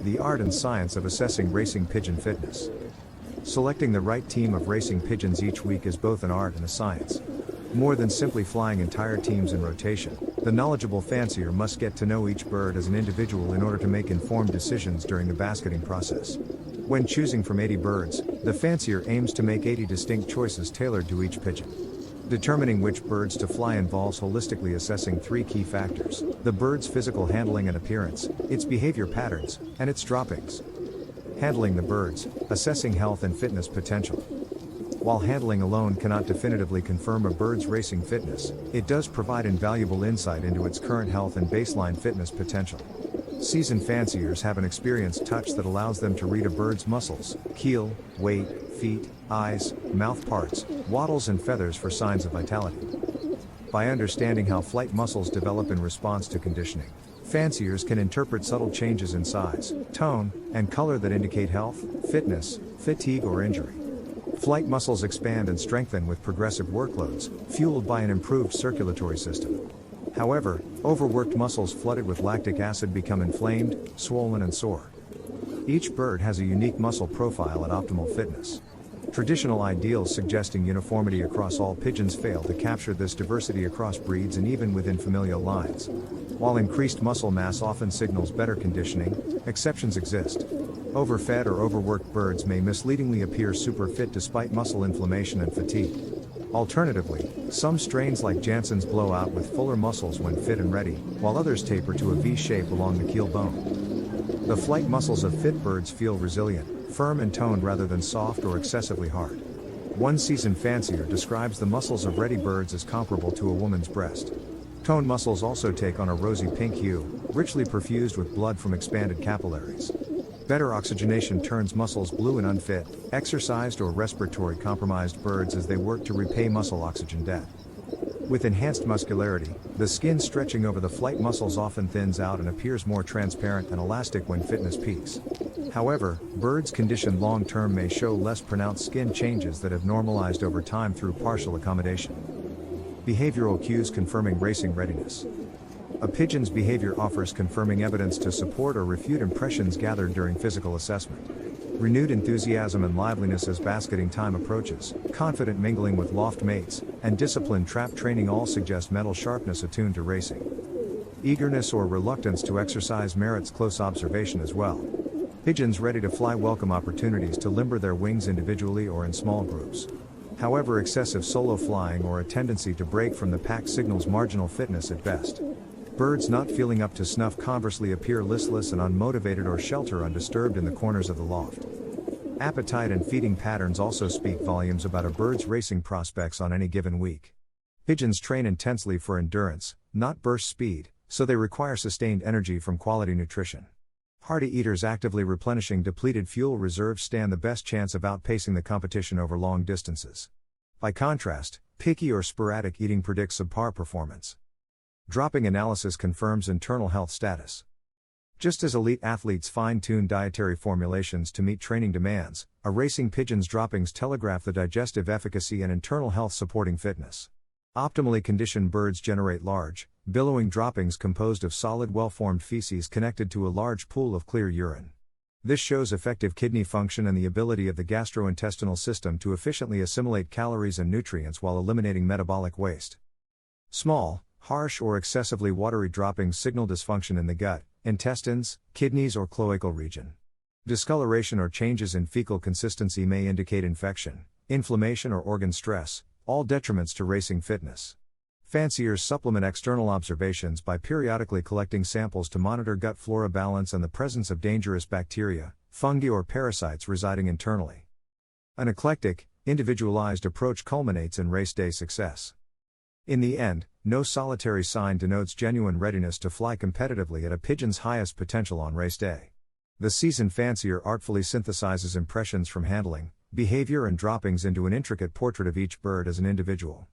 The art and science of assessing racing pigeon fitness. Selecting the right team of racing pigeons each week is both an art and a science. More than simply flying entire teams in rotation, the knowledgeable fancier must get to know each bird as an individual in order to make informed decisions during the basketing process. When choosing from 80 birds, the fancier aims to make 80 distinct choices tailored to each pigeon. Determining which birds to fly involves holistically assessing three key factors: the bird's physical handling and appearance, its behavior patterns, and its droppings. Handling the birds, assessing health and fitness potential. While handling alone cannot definitively confirm a bird's racing fitness, it does provide invaluable insight into its current health and baseline fitness potential. Seasoned fanciers have an experienced touch that allows them to read a bird's muscles, keel, weight, feet, eyes, mouth parts, wattles and feathers for signs of vitality. By understanding how flight muscles develop in response to conditioning, fanciers can interpret subtle changes in size, tone, and color that indicate health, fitness, fatigue or injury. Flight muscles expand and strengthen with progressive workloads, fueled by an improved circulatory system. However, overworked muscles flooded with lactic acid become inflamed, swollen and sore. Each bird has a unique muscle profile at optimal fitness. Traditional ideals suggesting uniformity across all pigeons fail to capture this diversity across breeds and even within familial lines. While increased muscle mass often signals better conditioning, exceptions exist. Overfed or overworked birds may misleadingly appear super fit despite muscle inflammation and fatigue. Alternatively, some strains like Jansen's blow out with fuller muscles when fit and ready, while others taper to a V shape along the keel bone. The flight muscles of fit birds feel resilient, firm and toned rather than soft or excessively hard. One seasoned fancier describes the muscles of ready birds as comparable to a woman's breast. Toned muscles also take on a rosy pink hue, richly perfused with blood from expanded capillaries. Better oxygenation turns muscles blue in unfit, exercised or respiratory compromised birds as they work to repay muscle oxygen debt. With enhanced muscularity, the skin stretching over the flight muscles often thins out and appears more transparent and elastic when fitness peaks. However, birds conditioned long-term may show less pronounced skin changes that have normalized over time through partial accommodation. Behavioral cues confirming racing readiness. A pigeon's behavior offers confirming evidence to support or refute impressions gathered during physical assessment. Renewed enthusiasm and liveliness as basketing time approaches, confident mingling with loft mates, and disciplined trap training all suggest mental sharpness attuned to racing. Eagerness or reluctance to exercise merits close observation as well. Pigeons ready to fly welcome opportunities to limber their wings individually or in small groups. However, excessive solo flying or a tendency to break from the pack signals marginal fitness at best. Birds not feeling up to snuff conversely appear listless and unmotivated or shelter undisturbed in the corners of the loft. Appetite and feeding patterns also speak volumes about a bird's racing prospects on any given week. Pigeons train intensely for endurance, not burst speed, so they require sustained energy from quality nutrition. Hearty eaters actively replenishing depleted fuel reserves stand the best chance of outpacing the competition over long distances. By contrast, picky or sporadic eating predicts subpar performance. Dropping analysis confirms internal health status. Just as elite athletes fine-tune dietary formulations to meet training demands, a racing pigeon's droppings telegraph the digestive efficacy and internal health supporting fitness. Optimally conditioned birds generate large, billowing droppings composed of solid well-formed feces connected to a large pool of clear urine. This shows effective kidney function and the ability of the gastrointestinal system to efficiently assimilate calories and nutrients while eliminating metabolic waste. Small, harsh or excessively watery droppings signal dysfunction in the gut, intestines, kidneys or cloacal region. Discoloration or changes in fecal consistency may indicate infection, inflammation or organ stress, all detriments to racing fitness. Fanciers supplement external observations by periodically collecting samples to monitor gut flora balance and the presence of dangerous bacteria, fungi or parasites residing internally. An eclectic, individualized approach culminates in race day success. In the end, no solitary sign denotes genuine readiness to fly competitively at a pigeon's highest potential on race day. The seasoned fancier artfully synthesizes impressions from handling, behavior and droppings into an intricate portrait of each bird as an individual.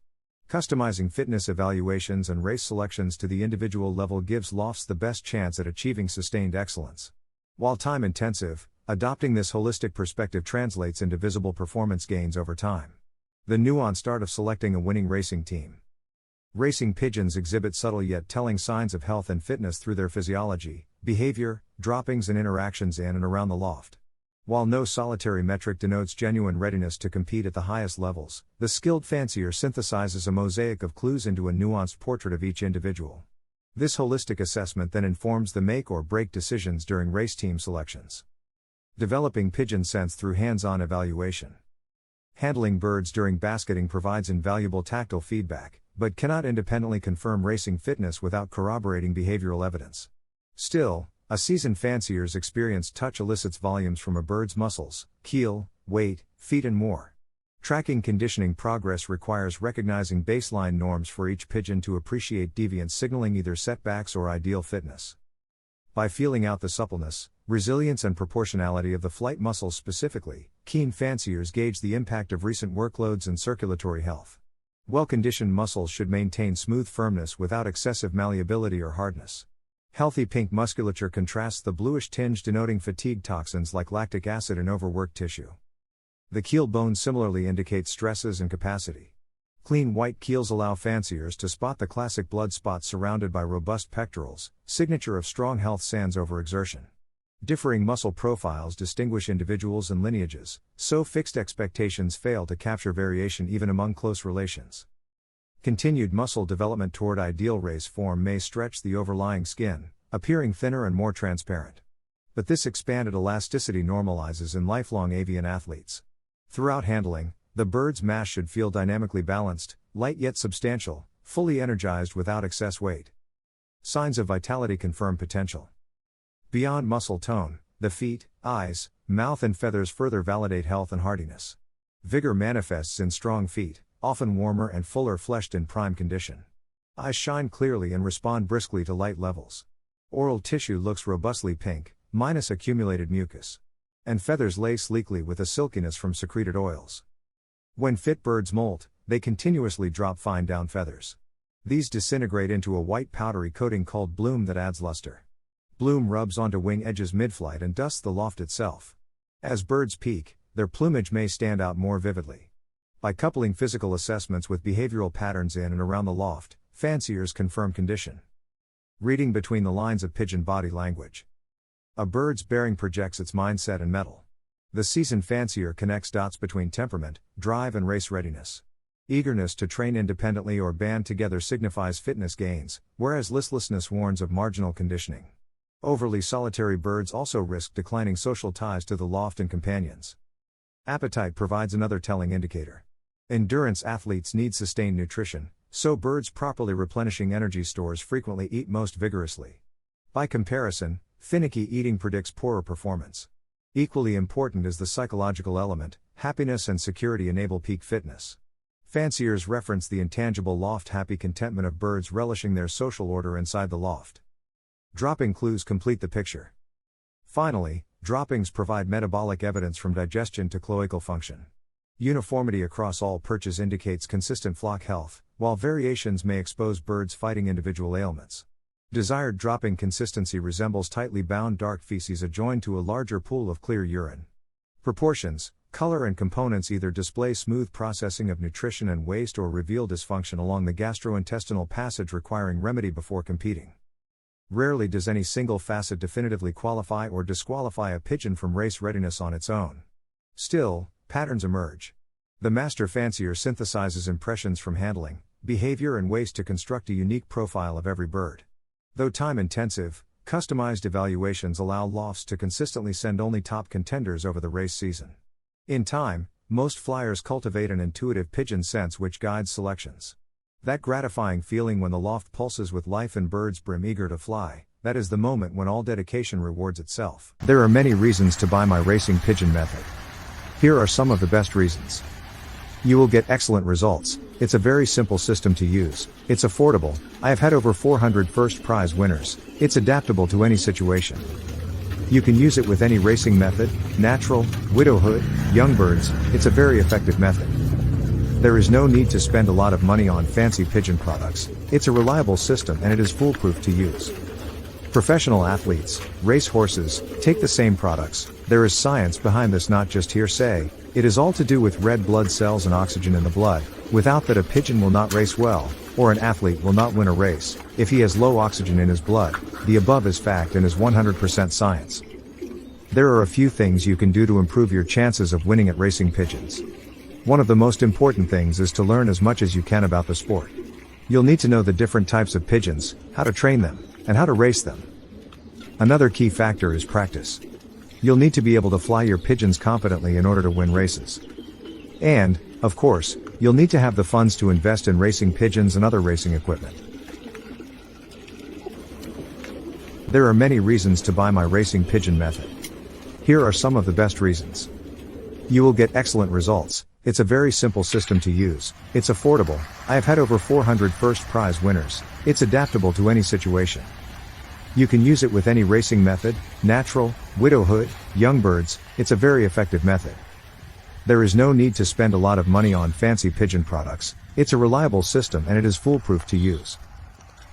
Customizing fitness evaluations and race selections to the individual level gives lofts the best chance at achieving sustained excellence. While time-intensive, adopting this holistic perspective translates into visible performance gains over time. The nuanced art of selecting a winning racing team. Racing pigeons exhibit subtle yet telling signs of health and fitness through their physiology, behavior, droppings and interactions in and around the loft. While no solitary metric denotes genuine readiness to compete at the highest levels, the skilled fancier synthesizes a mosaic of clues into a nuanced portrait of each individual. This holistic assessment then informs the make or break decisions during race team selections. Developing pigeon sense through hands-on evaluation. Handling birds during basketing provides invaluable tactile feedback, but cannot independently confirm racing fitness without corroborating behavioral evidence. Still, a seasoned fancier's experienced touch elicits volumes from a bird's muscles, keel, weight, feet and more. Tracking conditioning progress requires recognizing baseline norms for each pigeon to appreciate deviance signaling either setbacks or ideal fitness. By feeling out the suppleness, resilience and proportionality of the flight muscles specifically, keen fanciers gauge the impact of recent workloads and circulatory health. Well-conditioned muscles should maintain smooth firmness without excessive malleability or hardness. Healthy pink musculature contrasts the bluish tinge denoting fatigue toxins like lactic acid in overworked tissue. The keel bone similarly indicates stresses and capacity. Clean white keels allow fanciers to spot the classic blood spots surrounded by robust pectorals, signature of strong health sans overexertion. Differing muscle profiles distinguish individuals and lineages, so fixed expectations fail to capture variation even among close relations. Continued muscle development toward ideal race form may stretch the overlying skin, appearing thinner and more transparent. But this expanded elasticity normalizes in lifelong avian athletes. Throughout handling, the bird's mass should feel dynamically balanced, light yet substantial, fully energized without excess weight. Signs of vitality confirm potential. Beyond muscle tone, the feet, eyes, mouth and feathers further validate health and hardiness. Vigor manifests in strong feet, often warmer and fuller fleshed in prime condition. Eyes shine clearly and respond briskly to light levels. Oral tissue looks robustly pink, minus accumulated mucus. And feathers lay sleekly with a silkiness from secreted oils. When fit birds molt, they continuously drop fine down feathers. These disintegrate into a white powdery coating called bloom that adds luster. Bloom rubs onto wing edges mid-flight and dusts the loft itself. As birds peak, their plumage may stand out more vividly. By coupling physical assessments with behavioral patterns in and around the loft, fanciers confirm condition. Reading between the lines of pigeon body language. A bird's bearing projects its mindset and mettle. The seasoned fancier connects dots between temperament, drive and race readiness. Eagerness to train independently or band together signifies fitness gains, whereas listlessness warns of marginal conditioning. Overly solitary birds also risk declining social ties to the loft and companions. Appetite provides another telling indicator. Endurance athletes need sustained nutrition, so birds properly replenishing energy stores frequently eat most vigorously. By comparison, finicky eating predicts poorer performance. Equally important is the psychological element. Happiness and security enable peak fitness. Fanciers reference the intangible loft-happy contentment of birds relishing their social order inside the loft. Dropping clues complete the picture. Finally, droppings provide metabolic evidence from digestion to cloacal function. Uniformity across all perches indicates consistent flock health, while variations may expose birds fighting individual ailments. Desired dropping consistency resembles tightly bound dark feces adjoined to a larger pool of clear urine. Proportions, color and components either display smooth processing of nutrition and waste or reveal dysfunction along the gastrointestinal passage requiring remedy before competing. Rarely does any single facet definitively qualify or disqualify a pigeon from race readiness on its own. Still, patterns emerge. The master fancier synthesizes impressions from handling, behavior and waste to construct a unique profile of every bird. Though time-intensive, customized evaluations allow lofts to consistently send only top contenders over the race season. In time, most flyers cultivate an intuitive pigeon sense which guides selections. That gratifying feeling when the loft pulses with life and birds brim eager to fly, that is the moment when all dedication rewards itself. There are many reasons to buy my Racing Pigeon method. Here are some of the best reasons. You will get excellent results. It's a very simple system to use. It's affordable. I have had over 400 first prize winners. It's adaptable to any situation. You can use it with any racing method, natural, widowhood, young birds. It's a very effective method. There is no need to spend a lot of money on fancy pigeon products. It's a reliable system and it is foolproof to use. Professional athletes, race horses, take the same products. There is science behind this, not just hearsay. It is all to do with red blood cells and oxygen in the blood. Without that, a pigeon will not race well, or an athlete will not win a race, if he has low oxygen in his blood. The above is fact and is 100% science. There are a few things you can do to improve your chances of winning at racing pigeons. One of the most important things is to learn as much as you can about the sport. You'll need to know the different types of pigeons, how to train them, and how to race them. Another key factor is practice. You'll need to be able to fly your pigeons competently in order to win races. And, of course, you'll need to have the funds to invest in racing pigeons and other racing equipment. There are many reasons to buy my racing pigeon method. Here are some of the best reasons. You will get excellent results. It's a very simple system to use. It's affordable. I have had over 400 first prize winners. It's adaptable to any situation. You can use it with any racing method, natural, widowhood, young birds. It's a very effective method. There is no need to spend a lot of money on fancy pigeon products. It's a reliable system and it is foolproof to use.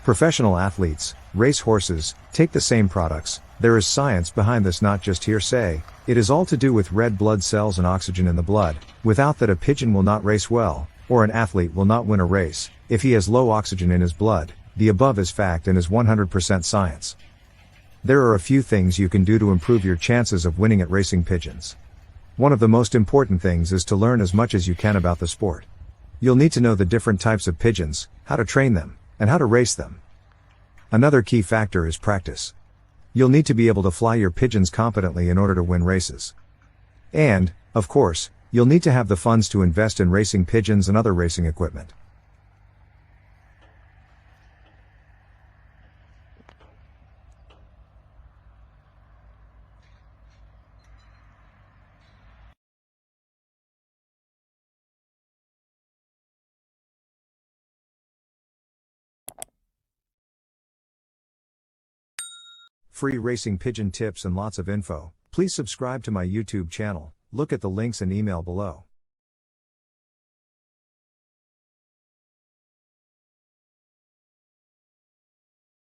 Professional athletes, race horses, take the same products. There is science behind this, not just hearsay. It is all to do with red blood cells and oxygen in the blood. Without that, a pigeon will not race well, or an athlete will not win a race, if he has low oxygen in his blood. The above is fact and is 100% science. There are a few things you can do to improve your chances of winning at racing pigeons. One of the most important things is to learn as much as you can about the sport. You'll need to know the different types of pigeons, how to train them, and how to race them. Another key factor is practice. You'll need to be able to fly your pigeons competently in order to win races. And, of course, you'll need to have the funds to invest in racing pigeons and other racing equipment. Free racing pigeon tips and lots of info. Please subscribe to my YouTube channel. Look at the links and email below.